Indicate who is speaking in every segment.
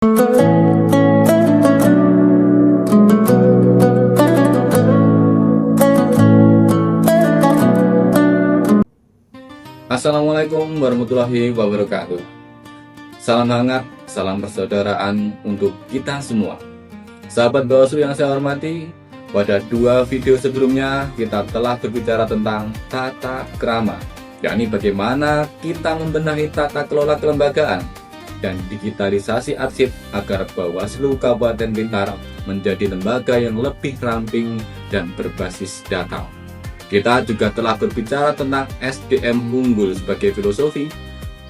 Speaker 1: Assalamualaikum warahmatullahi wabarakatuh. Salam hangat, salam persaudaraan untuk kita semua. Sahabat Bawaslu yang saya hormati, pada dua video sebelumnya kita telah berbicara tentang tata krama, yakni bagaimana kita membenahi tata kelola kelembagaan dan digitalisasi arsip agar Bawaslu Kabupaten Blitar menjadi lembaga yang lebih ramping dan berbasis data. Kita juga telah berbicara tentang SDM unggul sebagai filosofi,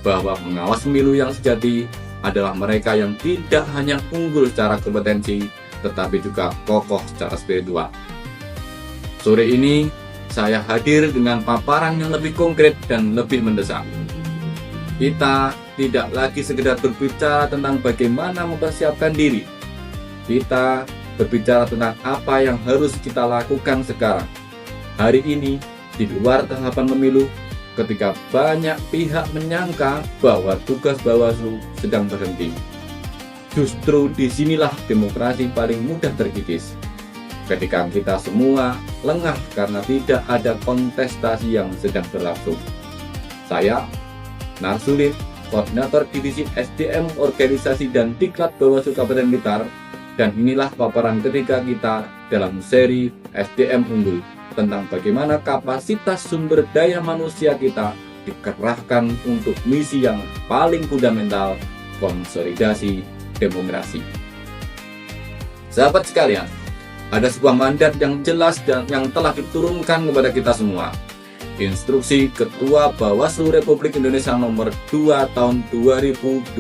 Speaker 1: bahwa pengawas pemilu yang sejati adalah mereka yang tidak hanya unggul secara kompetensi, tetapi juga kokoh secara spiritual. Sore ini, saya hadir dengan paparan yang lebih konkret dan lebih mendesak. Kita tidak lagi sekedar berbicara tentang bagaimana mempersiapkan diri. Kita berbicara tentang apa yang harus kita lakukan sekarang. Hari ini, di luar tahapan pemilu, ketika banyak pihak menyangka bahwa tugas Bawaslu sedang berhenti. Justru disinilah demokrasi paling mudah terkikis. Ketika kita semua lengah karena tidak ada kontestasi yang sedang berlangsung. Saya, Narsulit, Koordinator Divisi SDM Organisasi dan Diklat Bawaslu Kabupaten Blitar, dan inilah paparan ketiga kita dalam seri SDM Unggul tentang bagaimana kapasitas sumber daya manusia kita dikerahkan untuk misi yang paling fundamental, konsolidasi demokrasi. Sahabat sekalian, ada sebuah mandat yang jelas dan yang telah diturunkan kepada kita semua. Instruksi Ketua Bawaslu Republik Indonesia nomor 2 tahun 2026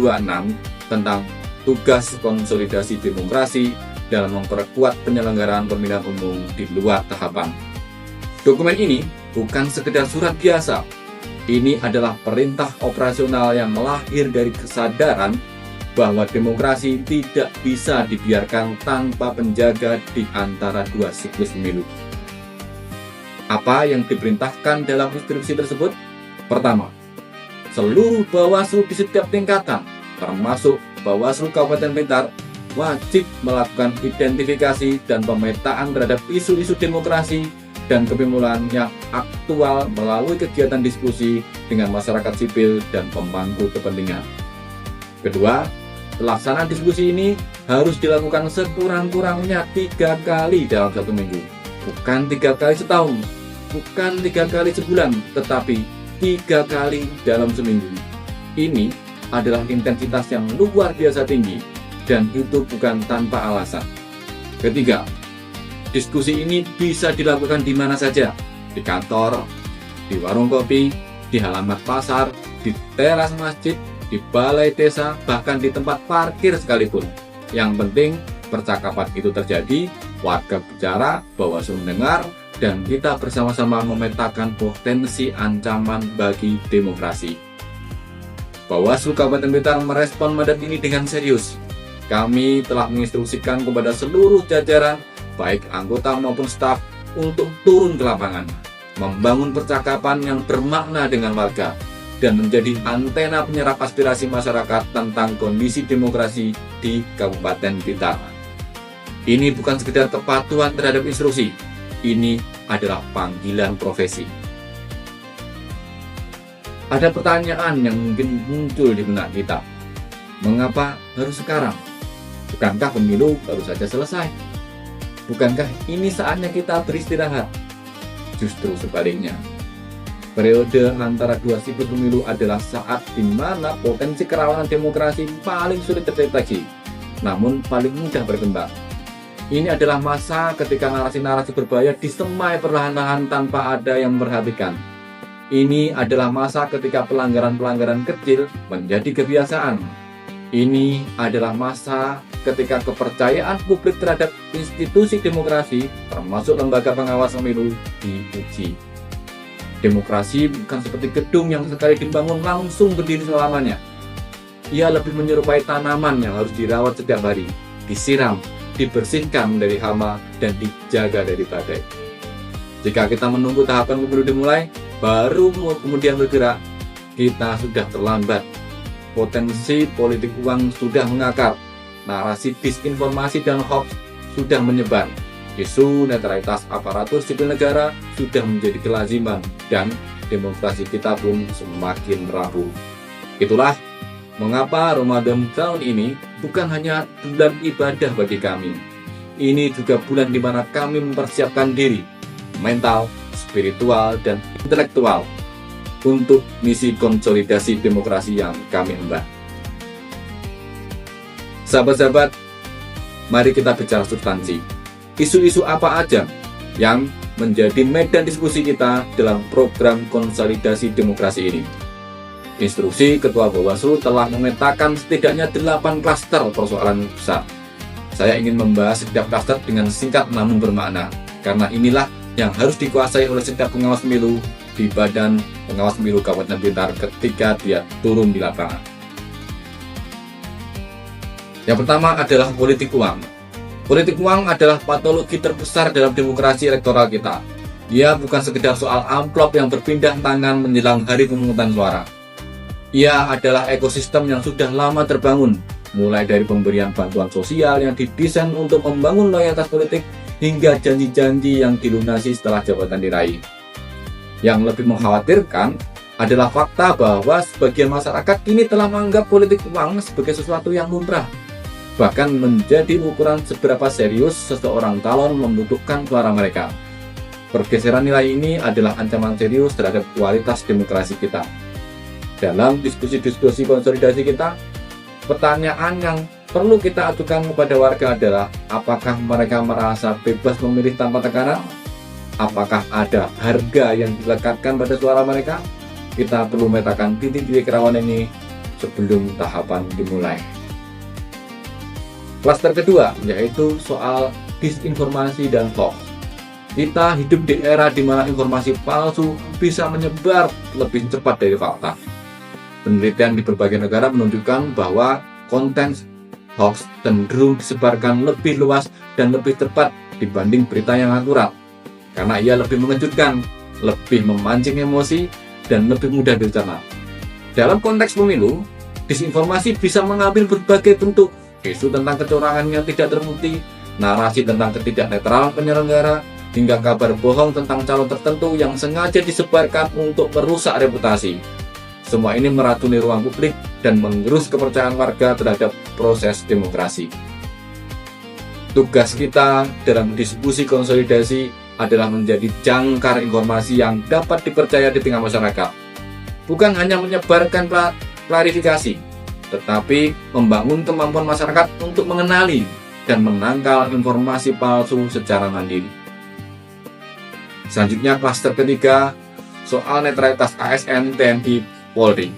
Speaker 1: tentang tugas konsolidasi demokrasi dalam memperkuat penyelenggaraan pemilihan umum di luar tahapan. Dokumen ini bukan sekedar surat biasa. Ini adalah perintah operasional yang lahir dari kesadaran bahwa demokrasi tidak bisa dibiarkan tanpa penjaga di antara dua siklus pemilu. Apa yang diperintahkan dalam instruksi tersebut? Pertama, seluruh Bawaslu di setiap tingkatan, termasuk Bawaslu Kabupaten Blitar, wajib melakukan identifikasi dan pemetaan terhadap isu-isu demokrasi dan kepemiluan yang aktual melalui kegiatan diskusi dengan masyarakat sipil dan pemangku kepentingan. Kedua, pelaksanaan diskusi ini harus dilakukan sekurang-kurangnya 3 kali dalam 1 minggu. Bukan 3 kali setahun, bukan 3 kali sebulan, tetapi 3 kali dalam seminggu. Ini adalah intensitas yang luar biasa tinggi, dan itu bukan tanpa alasan. Ketiga, diskusi ini bisa dilakukan di mana saja, di kantor, di warung kopi, di halaman pasar, di teras masjid, di balai desa, bahkan di tempat parkir sekalipun. Yang penting percakapan itu terjadi, warga bicara, Bawaslu mendengar, dan kita bersama-sama memetakan potensi ancaman bagi demokrasi. Bawaslu Kabupaten Blitar merespon mandat ini dengan serius. Kami telah menginstruksikan kepada seluruh jajaran, baik anggota maupun staf, untuk turun ke lapangan, membangun percakapan yang bermakna dengan warga, dan menjadi antena penyerap aspirasi masyarakat tentang kondisi demokrasi di Kabupaten Blitar. Ini bukan sekedar kepatuhan terhadap instruksi, ini adalah panggilan profesi. Ada pertanyaan yang mungkin muncul di benak kita. Mengapa harus sekarang? Bukankah pemilu baru saja selesai? Bukankah ini saatnya kita beristirahat? Justru sebaliknya. Periode antara dua siklus pemilu adalah saat di mana potensi kerawanan demokrasi paling sulit terdeteksi, namun paling mudah berkembang. Ini adalah masa ketika narasi-narasi berbahaya disemai perlahan-lahan tanpa ada yang memperhatikan. Ini adalah masa ketika pelanggaran-pelanggaran kecil menjadi kebiasaan. Ini adalah masa ketika kepercayaan publik terhadap institusi demokrasi, termasuk lembaga pengawas pemilu, diuji. Demokrasi bukan seperti gedung yang sekali dibangun langsung berdiri selamanya. Ia lebih menyerupai tanaman yang harus dirawat setiap hari, disiram, dibersihkan dari hama, dan dijaga dari badai. Jika kita menunggu tahapan pemilu dimulai, baru kemudian bergerak, kita sudah terlambat. Potensi politik uang sudah mengakar, narasi disinformasi dan hoax sudah menyebar. Isu netralitas aparatur sipil negara sudah menjadi kelaziman dan demokrasi kita pun semakin rapuh. Itulah mengapa Ramadan tahun ini bukan hanya bulan ibadah bagi kami. Ini juga bulan di mana kami mempersiapkan diri, mental, spiritual, dan intelektual untuk misi konsolidasi demokrasi yang kami emban. Sahabat-sahabat, mari kita bicara substansi. Isu-isu apa aja yang menjadi medan diskusi kita dalam program konsolidasi demokrasi ini? Instruksi Ketua Bawaslu telah memetakan setidaknya 8 klaster persoalan besar. Saya ingin membahas setiap klaster dengan singkat namun bermakna, karena inilah yang harus dikuasai oleh setiap pengawas pemilu di Badan Pengawas Pemilu Kabupaten Blitar ketika dia turun di lapangan. Yang pertama adalah politik uang. Politik uang adalah patologi terbesar dalam demokrasi elektoral kita. Ia bukan sekedar soal amplop yang berpindah tangan menjelang hari pemungutan suara. Ia adalah ekosistem yang sudah lama terbangun, mulai dari pemberian bantuan sosial yang didesain untuk membangun loyalitas politik hingga janji-janji yang dilunasi setelah jabatan diraih. Yang lebih mengkhawatirkan adalah fakta bahwa sebagian masyarakat kini telah menganggap politik uang sebagai sesuatu yang lumrah, bahkan menjadi ukuran seberapa serius seseorang calon membutuhkan suara mereka. Pergeseran nilai ini adalah ancaman serius terhadap kualitas demokrasi kita. Dalam diskusi-diskusi konsolidasi kita, pertanyaan yang perlu kita ajukan kepada warga adalah, apakah mereka merasa bebas memilih tanpa tekanan? Apakah ada harga yang dilekatkan pada suara mereka? Kita perlu memetakan titik-titik kerawanan ini sebelum tahapan dimulai. Klaster kedua yaitu soal disinformasi dan hoax. Kita hidup di era di mana informasi palsu bisa menyebar lebih cepat dari fakta. Penelitian di berbagai negara menunjukkan bahwa konten hoax cenderung disebarkan lebih luas dan lebih cepat dibanding berita yang akurat, karena ia lebih mengejutkan, lebih memancing emosi, dan lebih mudah dicerna. Dalam konteks pemilu, disinformasi bisa mengambil berbagai bentuk: isu tentang kecurangan yang tidak terbukti, narasi tentang ketidaknetralan penyelenggara, hingga kabar bohong tentang calon tertentu yang sengaja disebarkan untuk merusak reputasi. Semua ini meracuni ruang publik dan mengerus kepercayaan warga terhadap proses demokrasi. Tugas kita dalam diskusi konsolidasi adalah menjadi jangkar informasi yang dapat dipercaya di tengah masyarakat. Bukan hanya menyebarkan klarifikasi, tetapi membangun kemampuan masyarakat untuk mengenali dan menangkal informasi palsu secara mandiri. Selanjutnya, klaster ketiga, soal netralitas ASN, TNI, Polri.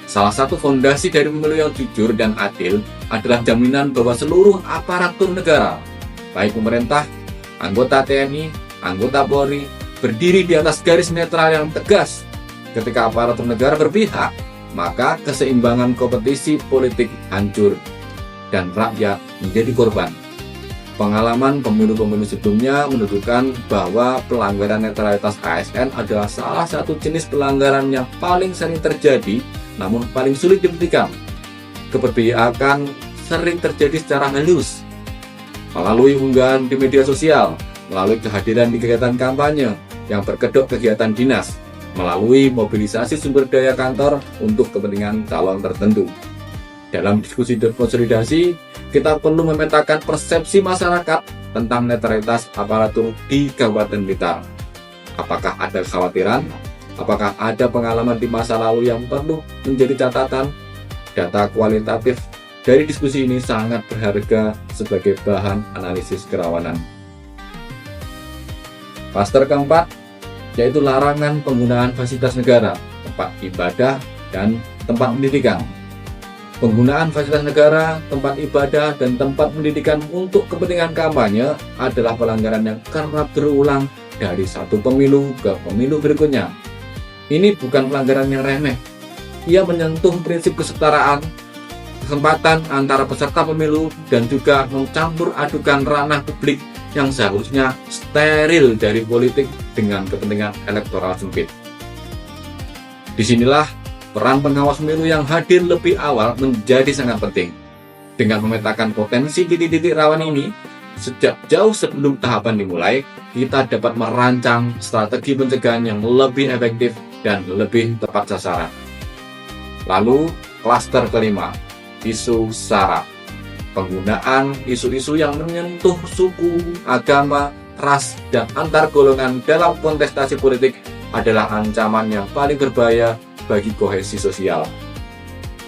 Speaker 1: Salah satu fondasi dari pemilu yang jujur dan adil adalah jaminan bahwa seluruh aparatur negara, baik pemerintah, anggota TNI, anggota Polri, berdiri di atas garis netral yang tegas. Ketika aparatur negara berpihak, maka keseimbangan kompetisi politik hancur dan rakyat menjadi korban. Pengalaman pemilu-pemilu sebelumnya menunjukkan bahwa pelanggaran netralitas ASN adalah salah satu jenis pelanggaran yang paling sering terjadi, namun paling sulit dibuktikan. Keberpihakan sering terjadi secara halus, melalui unggahan di media sosial, melalui kehadiran di kegiatan kampanye yang berkedok kegiatan dinas, melalui mobilisasi sumber daya kantor untuk kepentingan calon tertentu. Dalam diskusi dan konsolidasi, kita perlu memetakan persepsi masyarakat tentang netralitas aparatur di Kabupaten Blitar. Apakah ada kekhawatiran? Apakah ada pengalaman di masa lalu yang perlu menjadi catatan? Data kualitatif dari diskusi ini sangat berharga sebagai bahan analisis kerawanan. Klaster keempat yaitu larangan penggunaan fasilitas negara, tempat ibadah, dan tempat pendidikan. Penggunaan fasilitas negara, tempat ibadah, dan tempat pendidikan untuk kepentingan kampanye adalah pelanggaran yang kerap berulang dari satu pemilu ke pemilu berikutnya. Ini bukan pelanggaran yang remeh. Ia menyentuh prinsip kesetaraan, kesempatan antara peserta pemilu, dan juga mencampur adukan ranah publik yang seharusnya steril dari politik dengan kepentingan elektoral sempit. Disinilah peran pengawas pemilu yang hadir lebih awal menjadi sangat penting. Dengan memetakan potensi titik-titik rawan ini, sejak jauh sebelum tahapan dimulai, kita dapat merancang strategi pencegahan yang lebih efektif dan lebih tepat sasaran. Lalu, klaster kelima, isu SARA. Penggunaan isu-isu yang menyentuh suku, agama, ras, dan antar golongan dalam kontestasi politik adalah ancaman yang paling berbahaya bagi kohesi sosial.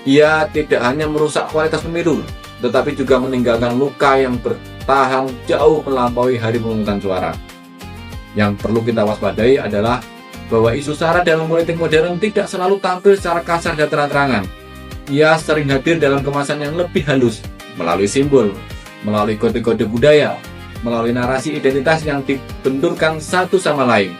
Speaker 1: Ia tidak hanya merusak kualitas pemilu, tetapi juga meninggalkan luka yang bertahan jauh melampaui hari pemungutan suara. Yang perlu kita waspadai adalah bahwa isu SARA dalam politik modern tidak selalu tampil secara kasar dan terang-terangan. Ia sering hadir dalam kemasan yang lebih halus, melalui simbol, melalui kode-kode budaya, melalui narasi identitas yang dibenturkan satu sama lain.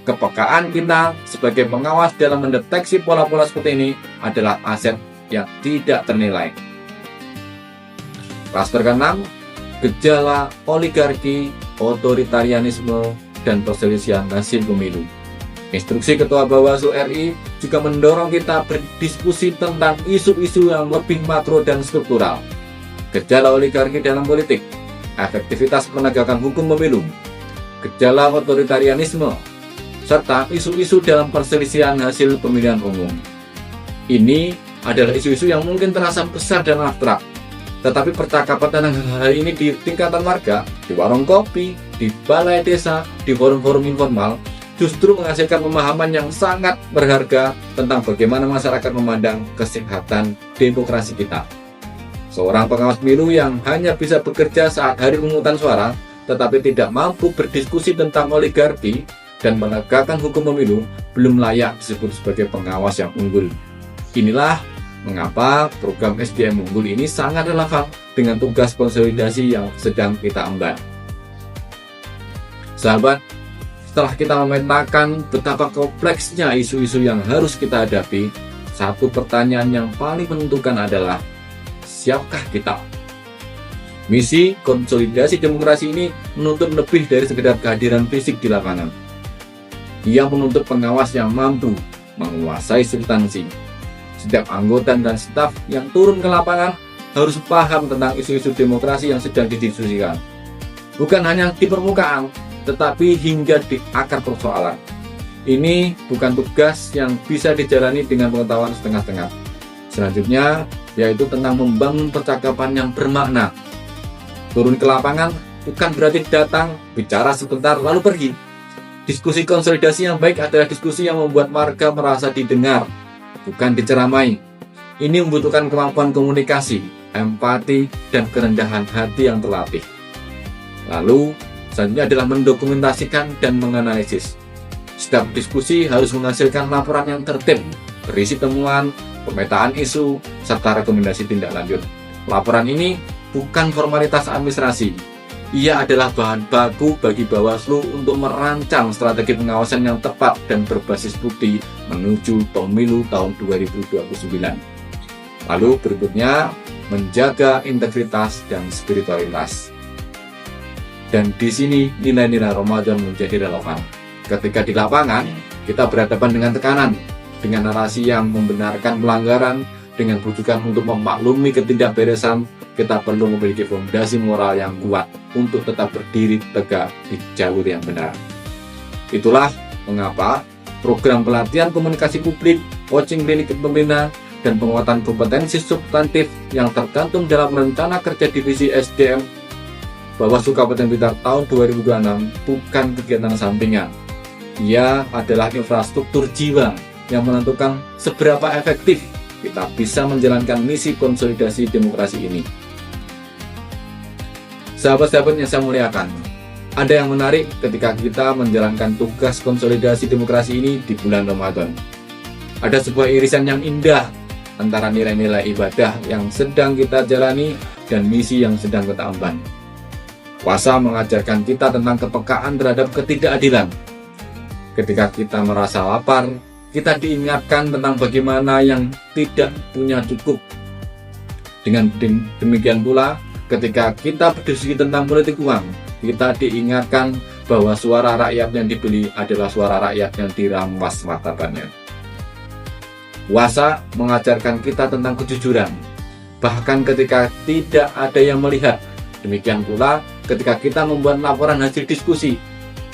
Speaker 1: Kepekaan kita sebagai pengawas dalam mendeteksi pola-pola seperti ini adalah aset yang tidak ternilai. Klaster ke-6, gejala oligarki, otoritarianisme, dan perselisihan hasil pemilu. Instruksi Ketua Bawaslu RI juga mendorong kita berdiskusi tentang isu-isu yang lebih makro dan struktural. Gejala oligarki dalam politik, efektivitas penegakan hukum pemilu, gejala otoritarianisme, serta isu-isu dalam perselisihan hasil pemilihan umum. Ini adalah isu-isu yang mungkin terasa besar dan abstrak, tetapi percakapan tentang hal ini di tingkatan warga, di warung kopi, di balai desa, di forum-forum informal, justru menghasilkan pemahaman yang sangat berharga tentang bagaimana masyarakat memandang kesehatan demokrasi kita. Seorang pengawas pemilu yang hanya bisa bekerja saat hari pemungutan suara, tetapi tidak mampu berdiskusi tentang oligarki dan menegakkan hukum pemilu, belum layak disebut sebagai pengawas yang unggul. Inilah mengapa program SDM unggul ini sangat relevan dengan tugas konsolidasi yang sedang kita emban. Sahabat, setelah kita memetakan betapa kompleksnya isu-isu yang harus kita hadapi, satu pertanyaan yang paling menentukan adalah, siapkah kita? Misi konsolidasi demokrasi ini menuntut lebih dari sekedar kehadiran fisik di lapangan. Ia menuntut pengawas yang mampu menguasai substansi. Setiap anggota dan staf yang turun ke lapangan harus paham tentang isu-isu demokrasi yang sedang didiskusikan. Bukan hanya di permukaan, tetapi hingga di akar persoalan. Ini bukan tugas yang bisa dijalani dengan pengetahuan setengah-setengah. Selanjutnya, yaitu tentang membangun percakapan yang bermakna. Turun ke lapangan bukan berarti datang, bicara sebentar, lalu pergi. Diskusi konsolidasi yang baik adalah diskusi yang membuat warga merasa didengar, bukan diceramai. Ini membutuhkan kemampuan komunikasi, empati, dan kerendahan hati yang terlatih. Lalu, selanjutnya adalah mendokumentasikan dan menganalisis. Setiap diskusi harus menghasilkan laporan yang tertib, berisi temuan, pemetaan isu, serta rekomendasi tindak lanjut. Laporan ini bukan formalitas administrasi. Ia adalah bahan baku bagi Bawaslu untuk merancang strategi pengawasan yang tepat dan berbasis bukti menuju pemilu tahun 2029. Lalu berikutnya, menjaga integritas dan spiritualitas. Dan di sini nilai-nilai Ramadan menjadi relevan. Ketika di lapangan, kita berhadapan dengan tekanan, dengan narasi yang membenarkan pelanggaran, dengan bujukan untuk memaklumi ketidakberesan, kita perlu memiliki fondasi moral yang kuat untuk tetap berdiri tegak di jalur yang benar. Itulah mengapa program pelatihan komunikasi publik, coaching klinik kepemimpinan, dan penguatan kompetensi substantif yang tercantum dalam rencana kerja divisi SDM Bawaslu Kabupaten Blitar tahun 2026 bukan kegiatan sampingan. Ia adalah infrastruktur jiwa yang menentukan seberapa efektif kita bisa menjalankan misi konsolidasi demokrasi ini. Sahabat-sahabat yang saya muliakan, ada yang menarik ketika kita menjalankan tugas konsolidasi demokrasi ini di bulan Ramadan. Ada sebuah irisan yang indah antara nilai-nilai ibadah yang sedang kita jalani dan misi yang sedang kita emban. Puasa mengajarkan kita tentang kepekaan terhadap ketidakadilan. Ketika kita merasa lapar, kita diingatkan tentang bagaimana yang tidak punya cukup. Dengan demikian pula, ketika kita berdiskusi tentang politik uang, kita diingatkan bahwa suara rakyat yang dibeli adalah suara rakyat yang dirampas martabatnya. Puasa mengajarkan kita tentang kejujuran. bahkan ketika tidak ada yang melihat. Demikian pula ketika kita membuat laporan hasil diskusi,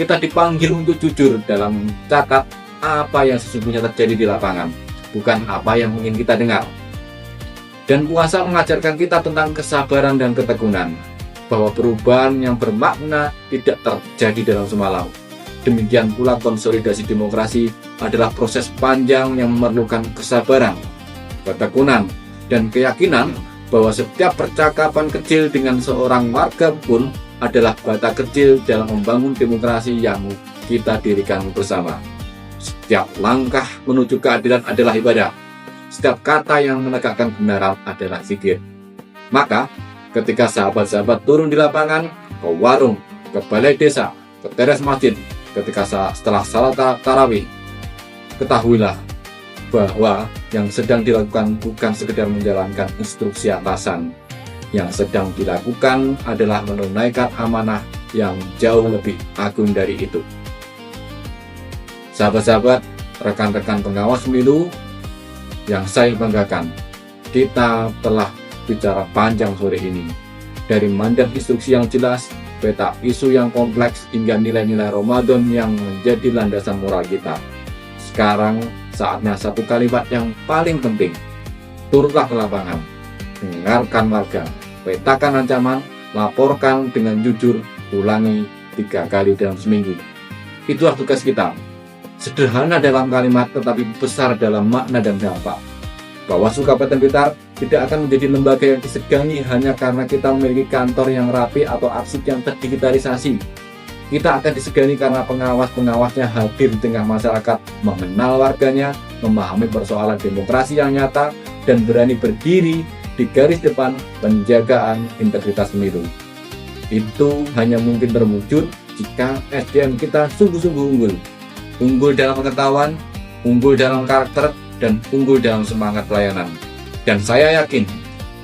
Speaker 1: kita dipanggil untuk jujur dalam mencatat apa yang sesungguhnya terjadi di lapangan, bukan apa yang ingin kita dengar. Dan puasa mengajarkan kita tentang kesabaran dan ketekunan, bahwa perubahan yang bermakna tidak terjadi dalam semalam. Demikian pula konsolidasi demokrasi adalah proses panjang yang memerlukan kesabaran, ketekunan, dan keyakinan bahwa setiap percakapan kecil dengan seorang warga pun adalah bata kecil dalam membangun demokrasi yang kita dirikan bersama. Setiap langkah menuju keadilan adalah ibadah. Setiap kata yang menegakkan kebenaran adalah zikir. Maka, ketika sahabat-sahabat turun di lapangan, ke warung, ke balai desa, ke teras masjid, setelah salat tarawih, ketahuilah bahwa yang sedang dilakukan bukan sekedar menjalankan instruksi atasan. Yang sedang dilakukan adalah menunaikan amanah yang jauh lebih agung dari itu. Sahabat-sahabat, rekan-rekan pengawas pemilu yang saya banggakan, kita telah bicara panjang sore ini. Dari mandat instruksi yang jelas, peta isu yang kompleks, hingga nilai-nilai Ramadan yang menjadi landasan moral kita. Sekarang saatnya satu kalimat yang paling penting. Turunlah ke lapangan, dengarkan warga, petakan ancaman, laporkan dengan jujur, ulangi 3 kali dalam seminggu. Itulah tugas kita. Sederhana dalam kalimat tetapi besar dalam makna dan dampak. Bawaslu Kabupaten Blitar tidak akan menjadi lembaga yang disegani hanya karena kita memiliki kantor yang rapi atau arsip yang terdigitalisasi. Kita akan disegani karena pengawas-pengawasnya hadir di tengah masyarakat, mengenal warganya, memahami persoalan demokrasi yang nyata, dan berani berdiri di garis depan penjagaan integritas pemilu. Itu hanya mungkin terwujud jika SDM kita sungguh-sungguh unggul. Unggul dalam pengetahuan, unggul dalam karakter, dan unggul dalam semangat pelayanan. Dan saya yakin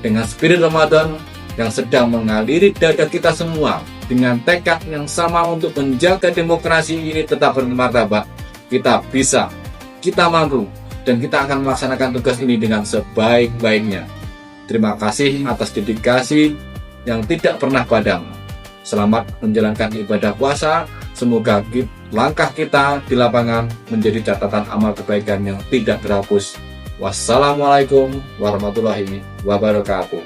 Speaker 1: dengan spirit Ramadan yang sedang mengaliri dada kita semua, dengan tekad yang sama untuk menjaga demokrasi ini tetap bermartabat, kita bisa, kita mampu, dan kita akan melaksanakan tugas ini dengan sebaik-baiknya. Terima kasih atas dedikasi yang tidak pernah padam. Selamat menjalankan ibadah puasa. Semoga langkah kita di lapangan menjadi catatan amal kebaikan yang tidak terhapus. Wassalamualaikum warahmatullahi wabarakatuh.